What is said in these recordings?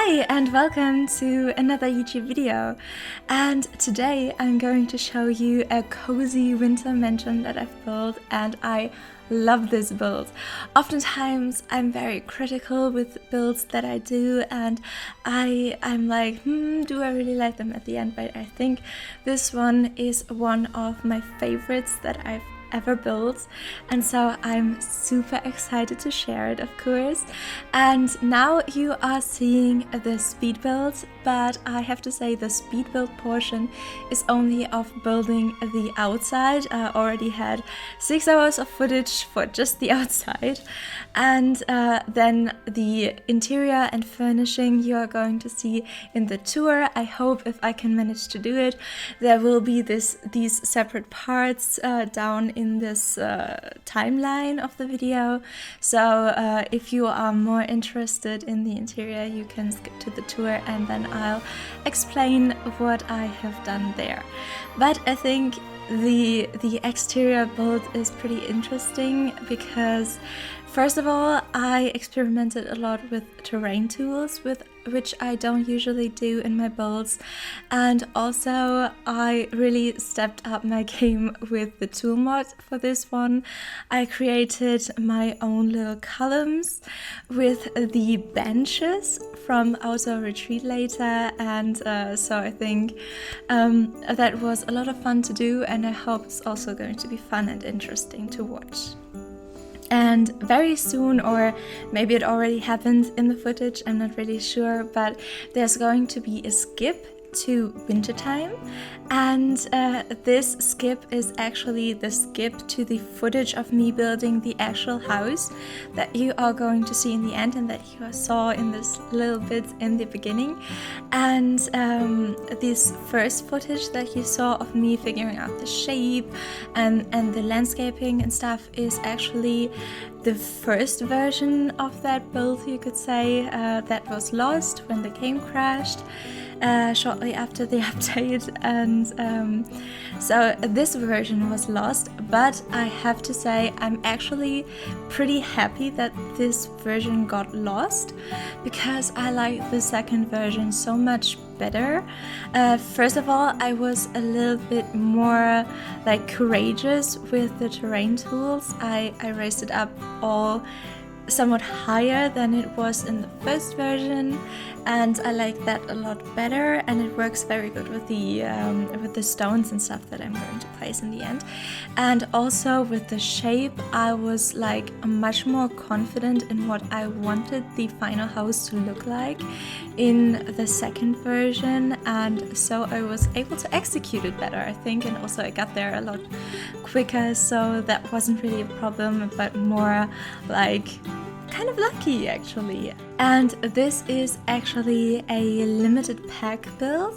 Hi and welcome to another YouTube video, and today I'm going to show you a cozy winter mansion that I've built, and I love this build. Oftentimes I'm very critical with builds that I do, and I'm like, do I really like them at the end? But I think this one is one of my favorites that I've ever built, and so I'm super excited to share it, of course. And now you are seeing the speed build, but I have to say the speed build portion is only of building the outside. I already had 6 hours of footage for just the outside, and then the interior and furnishing you are going to see in the tour. I hope if I can manage to do it, there will be these separate parts down in this timeline of the video. So if you are more interested in the interior, you can skip to the tour and then I'll explain what I have done there. But I think the exterior build is pretty interesting because first of all, I experimented a lot with terrain tools, which I don't usually do in my builds, and also I really stepped up my game with the tool mod for this one. I created my own little columns with the benches from Outdoor Retreat later, and so I think that was a lot of fun to do, and I hope it's also going to be fun and interesting to watch. And very soon, or maybe it already happened in the footage, I'm not really sure, but there's going to be a skip to wintertime, and this skip is actually the skip to the footage of me building the actual house that you are going to see in the end and that you saw in this little bit in the beginning. And this first footage that you saw of me figuring out the shape and the landscaping and stuff is actually the first version of that build, you could say, that was lost when the game crashed shortly after the update, and so this version was lost. But I have to say I'm actually pretty happy that this version got lost because I like the second version so much better. First of all, I was a little bit more like courageous with the terrain tools. I raised it up all somewhat higher than it was in the first version, and I like that a lot better, and it works very good with the stones and stuff that I'm going to place in the end. And also with the shape, I was like much more confident in what I wanted the final house to look like in the second version, and so I was able to execute it better, I think, and also I got there a lot quicker, so that wasn't really a problem, but more like kind of lucky actually. And this is actually a limited pack build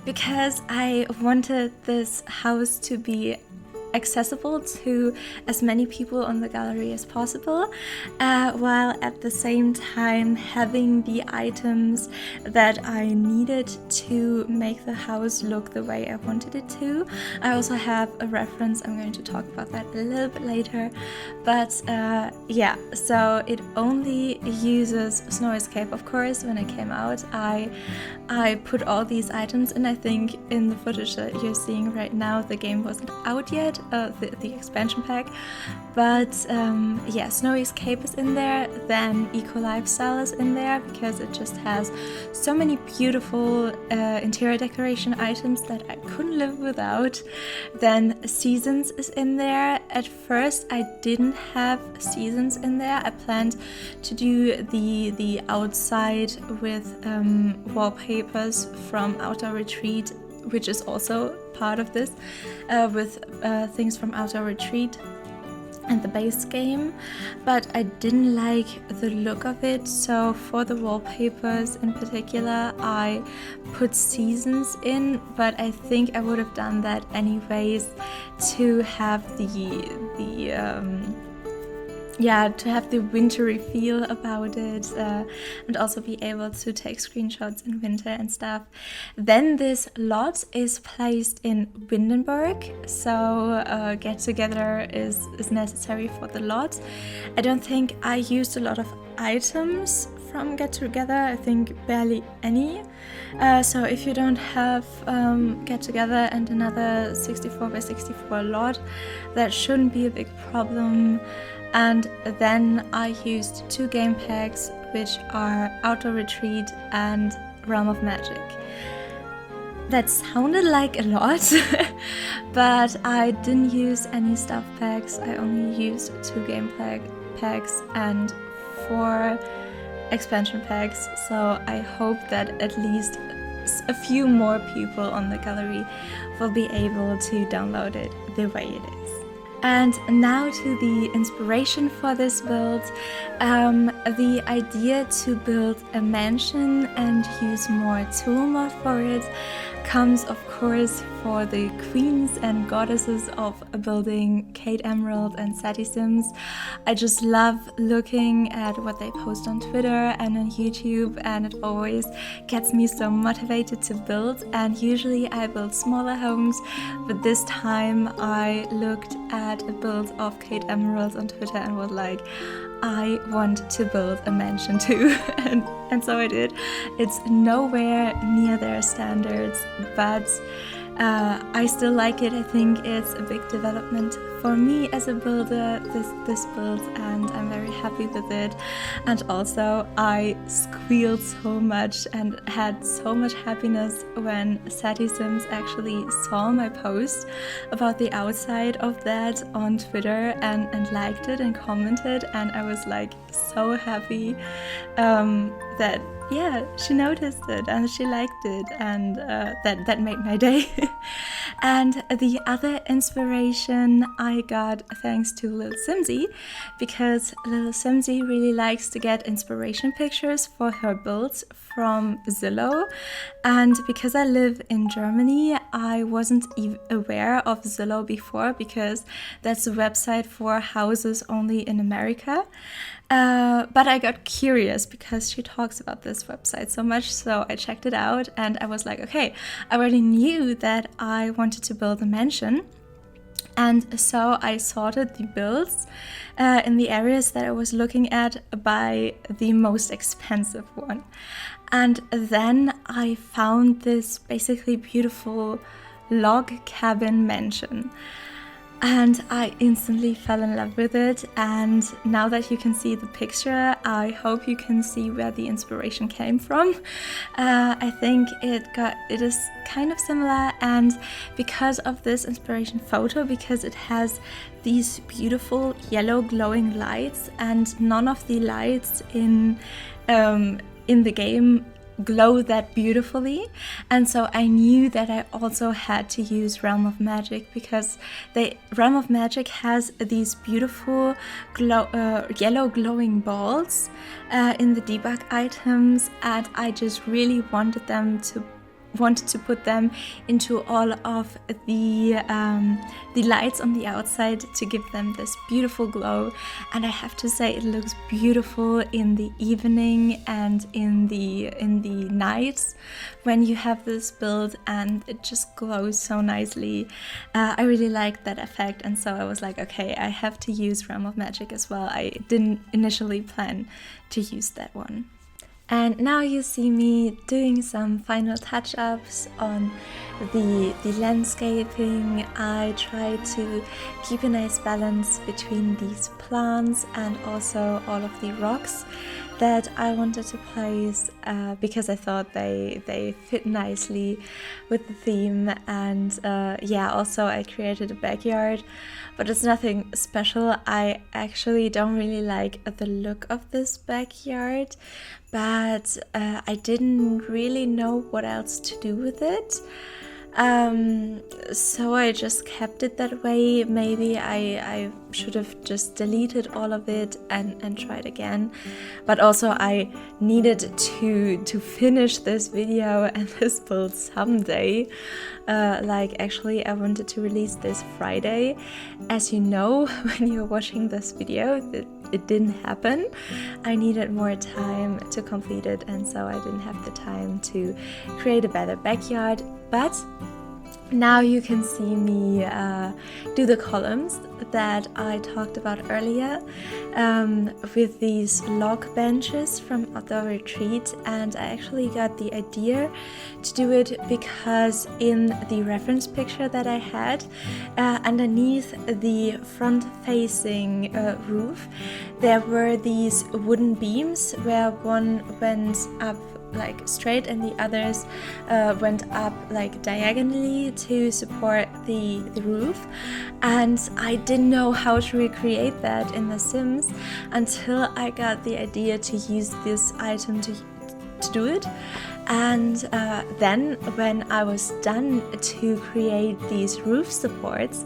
because I wanted this house to be accessible to as many people on the gallery as possible, while at the same time having the items that I needed to make the house look the way I wanted it to. I also have a reference, I'm going to talk about that a little bit later, but yeah, so it only uses Snow Escape, of course. When it came out, I put all these items, and I think in the footage that you're seeing right now, the game wasn't out yet, the expansion pack, but yeah, Snow Escape is in there, then Eco Lifestyle is in there because it just has so many beautiful interior decoration items that I couldn't live without. Then Seasons is in there. At first I didn't have Seasons in there. I planned to do the outside with wallpapers from Outdoor Retreat, which is also part of this, with things from Outdoor Retreat and the base game, but I didn't like the look of it, so for the wallpapers in particular I put Seasons in, but I think I would have done that anyways to have to have the wintry feel about it, and also be able to take screenshots in winter and stuff. Then this lot is placed in Windenburg, so get together is necessary for the lot. I don't think I used a lot of items from Get Together, I think barely any. So if you don't have Get Together and another 64 by 64 lot, that shouldn't be a big problem. And then I used 2 game packs, which are Outdoor Retreat and Realm of Magic. That sounded like a lot, but I didn't use any stuff packs. I only used 2 game packs and 4 expansion packs. So I hope that at least a few more people on the gallery will be able to download it the way it is. And now to the inspiration for this build. The idea to build a mansion and use more tool mod for it comes, of course, for the queens and goddesses of building Kate Emerald and Sadie Sims. I just love looking at what they post on Twitter and on YouTube, and it always gets me so motivated to build. And usually I build smaller homes, but this time I looked at a build of Kate Emerald on Twitter and was like, I want to build a mansion too. and so I did. It's nowhere near their standards, but I still like it. I think it's a big development for me as a builder, this build, and I'm very happy with it. And also I squealed so much and had so much happiness when Sadie Sims actually saw my post about the outside of that on Twitter and liked it and commented, and I was like so happy that yeah, she noticed it and she liked it, and that made my day. And the other inspiration I got thanks to Little Simsy, because Little Simsy really likes to get inspiration pictures for her builds from Zillow, and because I live in Germany, I wasn't even aware of Zillow before, because that's a website for houses only in America. But I got curious because she talks about this website so much, so I checked it out and I was like, okay, I already knew that I wanted to build a mansion. And so I sorted the builds in the areas that I was looking at by the most expensive one. And then I found this basically beautiful log cabin mansion. And I instantly fell in love with it, and now that you can see the picture, I hope you can see where the inspiration came from. I think it is kind of similar, and because of this inspiration photo, because it has these beautiful yellow glowing lights, and none of the lights in the game glow that beautifully, and so I knew that I also had to use Realm of Magic, because Realm of Magic has these beautiful yellow glowing balls in the debug items, and I just really wanted to put them into all of the lights on the outside to give them this beautiful glow. And I have to say, it looks beautiful in the evening and in the nights when you have this build, and it just glows so nicely. I really like that effect, and so I was like, okay, I have to use Realm of Magic as well. I didn't initially plan to use that one. And now you see me doing some final touch-ups on the landscaping. I try to keep a nice balance between these plants and also all of the rocks that I wanted to place, because I thought they fit nicely with the theme. And yeah, also I created a backyard, but it's nothing special. I actually don't really like the look of this backyard, but I didn't really know what else to do with it. So I just kept it that way. Maybe I should have just deleted all of it and tried again. But also I needed to finish this video and this build someday. Actually I wanted to release this Friday. As you know, when you're watching this video, it didn't happen. I needed more time to complete it, and so I didn't have the time to create a better backyard. But Now you can see me do the columns that I talked about earlier with these log benches from Outdoor Retreat, and I actually got the idea to do it because in the reference picture that I had underneath the front-facing roof there were these wooden beams where one went up like straight and the others went up like diagonally to support the roof, and I didn't know how to recreate that in The Sims until I got the idea to use this item to do it. And then when I was done to create these roof supports,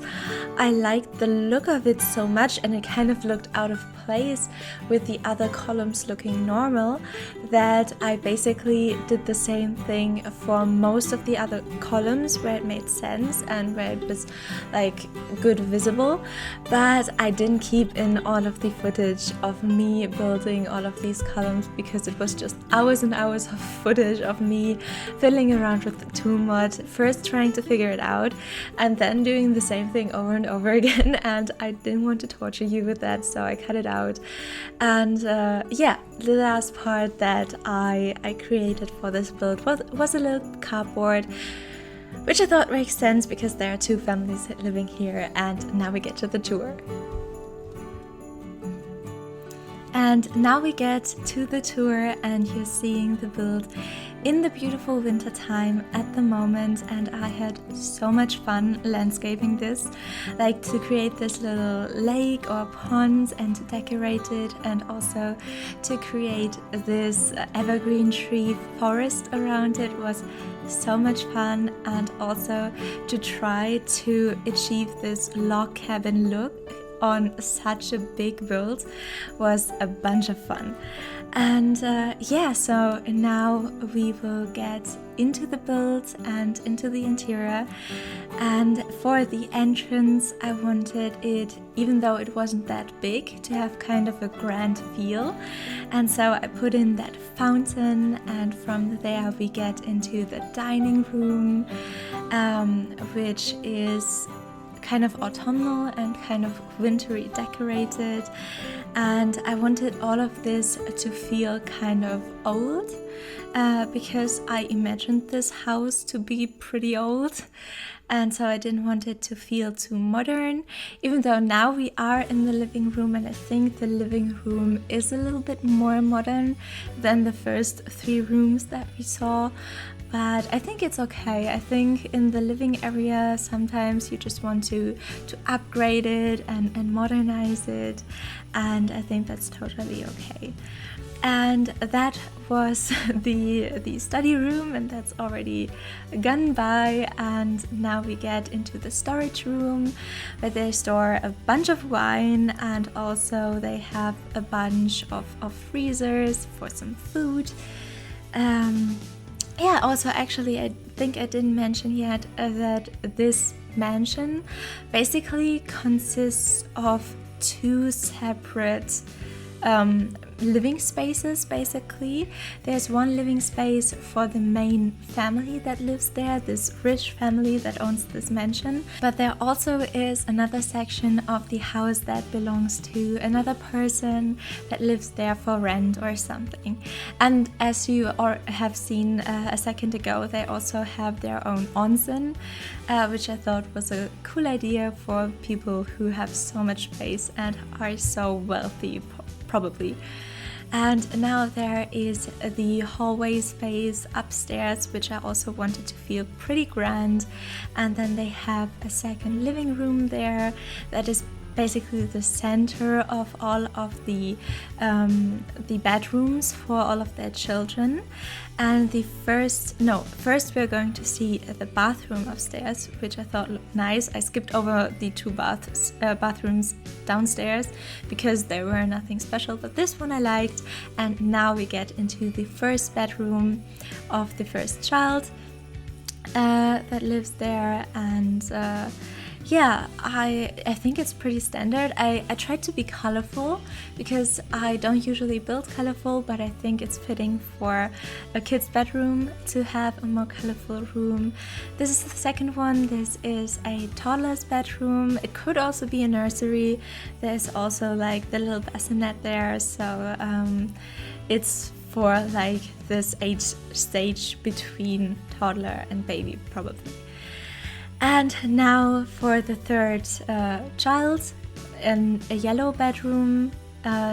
I liked the look of it so much, and it kind of looked out of place with the other columns looking normal, that I basically did the same thing for most of the other columns where it made sense and where it was like good visible, but I didn't keep in all of the footage of me building all of these columns because it was just hours and hours of footage of me fiddling around with the tool mod, first trying to figure it out and then doing the same thing over and over again, and I didn't want to torture you with that, so I cut it out. And yeah, the last part that I created for this build was a little cardboard, which I thought makes sense because there are two families living here. And now we get to the tour. And now we get to the tour, and you're seeing the build in the beautiful winter time at the moment, and I had so much fun landscaping this, like to create this little lake or pond and to decorate it, and also to create this evergreen tree forest around it was so much fun, and also to try to achieve this log cabin look on such a big build was a bunch of fun. And yeah, so now we will get into the build and into the interior. And for the entrance, I wanted it, even though it wasn't that big, to have kind of a grand feel. And so I put in that fountain, and from there we get into the dining room, which is kind of autumnal and kind of wintry decorated, and I wanted all of this to feel kind of old because I imagined this house to be pretty old, and so I didn't want it to feel too modern, even though now we are in the living room, and I think the living room is a little bit more modern than the first 3 rooms that we saw. But I think it's okay. I think in the living area sometimes you just want to upgrade it and modernize it, and I think that's totally okay. And that was the study room, and that's already gone by. And now we get into the storage room, where they store a bunch of wine, and also they have a bunch of freezers for some food. Yeah, also actually I think I didn't mention yet that this mansion basically consists of 2 separate living spaces. Basically, there's one living space for the main family that lives there, this rich family that owns this mansion, but there also is another section of the house that belongs to another person that lives there for rent or something. And as you have seen a second ago, they also have their own onsen, which I thought was a cool idea for people who have so much space and are so wealthy, probably. And now there is the hallway space upstairs, which I also wanted to feel pretty grand. And then they have a second living room there that is basically the center of all of the bedrooms for all of their children. And first we're going to see the bathroom upstairs, which I thought looked nice. I skipped over the 2 bathrooms downstairs because there were nothing special, but this one I liked. And now we get into the first bedroom of the first child that lives there, and yeah, I think it's pretty standard. I tried to be colorful because I don't usually build colorful, but I think it's fitting for a kid's bedroom to have a more colorful room. This is the second one. This is a toddler's bedroom. It could also be a nursery. There's also like the little bassinet there, so it's for like this age stage between toddler and baby probably. And now for the third child, in a yellow bedroom.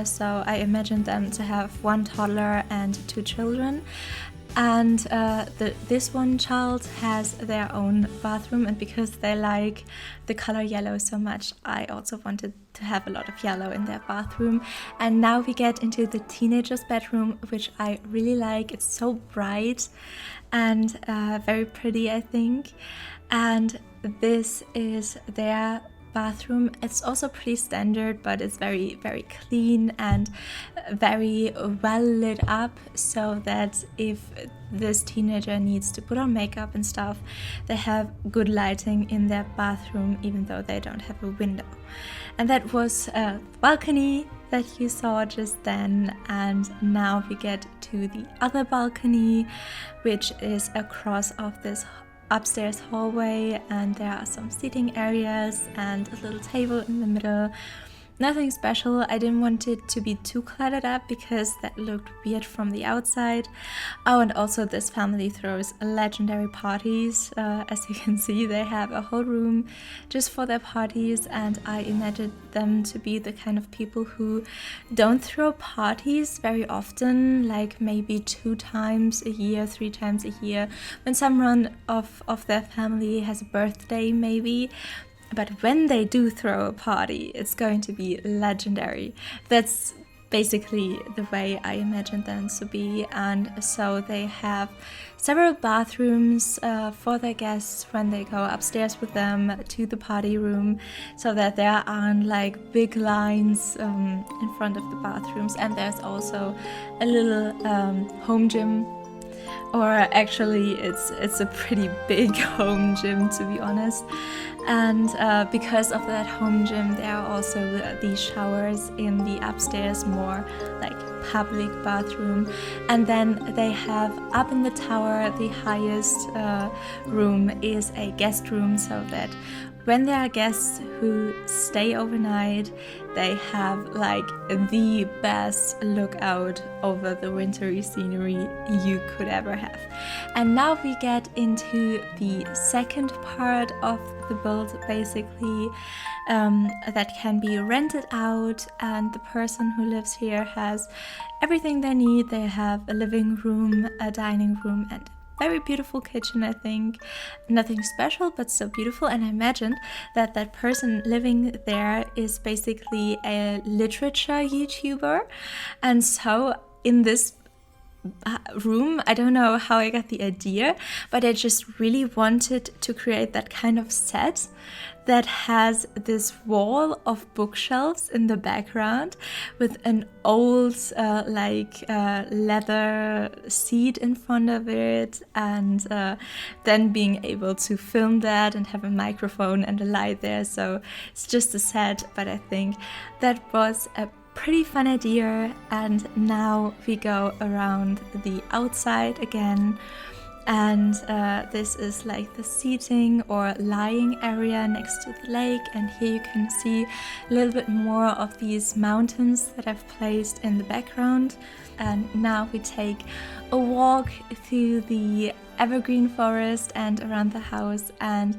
So I imagined them to have one toddler and two children. And this one child has their own bathroom, and because they like the color yellow so much, I also wanted to have a lot of yellow in their bathroom. And now we get into the teenager's bedroom, which I really like. It's so bright and very pretty, I think. And this is their bathroom. It's also pretty standard, but it's very, very clean and very well lit up, so that if this teenager needs to put on makeup and stuff, they have good lighting in their bathroom, even though they don't have a window. And that was a balcony that you saw just then. And now we get to the other balcony, which is across of this upstairs hallway, and there are some seating areas and a little table in the middle. Nothing special. I didn't want it to be too cluttered up because that looked weird from the outside. Oh, and also this family throws legendary parties. As you can see, they have a whole room just for their parties, and I imagined them to be the kind of people who don't throw parties very often, like maybe 2 times a year, 3 times a year, when someone of their family has a birthday maybe. But when they do throw a party, it's going to be legendary. That's basically the way I imagined them to be. And so they have several bathrooms for their guests when they go upstairs with them to the party room, so that there aren't like big lines in front of the bathrooms. And there's also a little home gym. Or actually, it's a pretty big home gym, to be honest. And because of that home gym, there are also these showers in the upstairs, more like public bathroom. And then they have up in the tower, the highest room is a guest room, so that when there are guests who stay overnight, they have like the best lookout over the wintry scenery you could ever have. And now we get into the second part of the build, basically, that can be rented out, and the person who lives here has everything they need. They have a living room, a dining room, and very beautiful kitchen, I think. Nothing special, but so beautiful. And I imagined that that person living there is basically a literature YouTuber. And so in this room, I don't know how I got the idea, but I just really wanted to create that kind of set that has this wall of bookshelves in the background with an old leather seat in front of it, and then being able to film that and have a microphone and a light there. So it's just a set, but I think that was a pretty fun idea. And now we go around the outside again, and this is like the seating or lying area next to the lake, and here you can see a little bit more of these mountains that I've placed in the background. And now we take a walk through the evergreen forest and around the house. And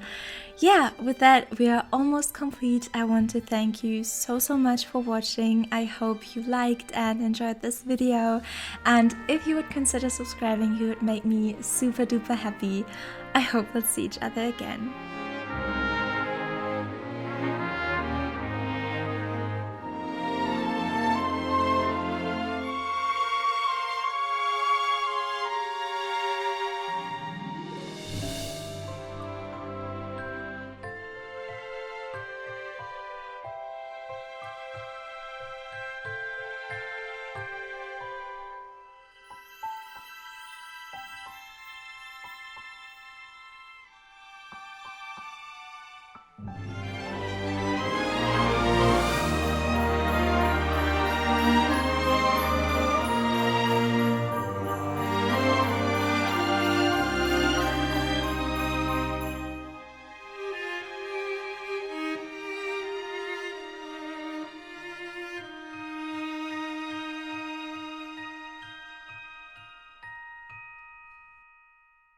yeah, with that, we are almost complete. I want to thank you so much for watching. I hope you liked and enjoyed this video, and if you would consider subscribing, you would make me super duper happy. I hope we'll see each other again.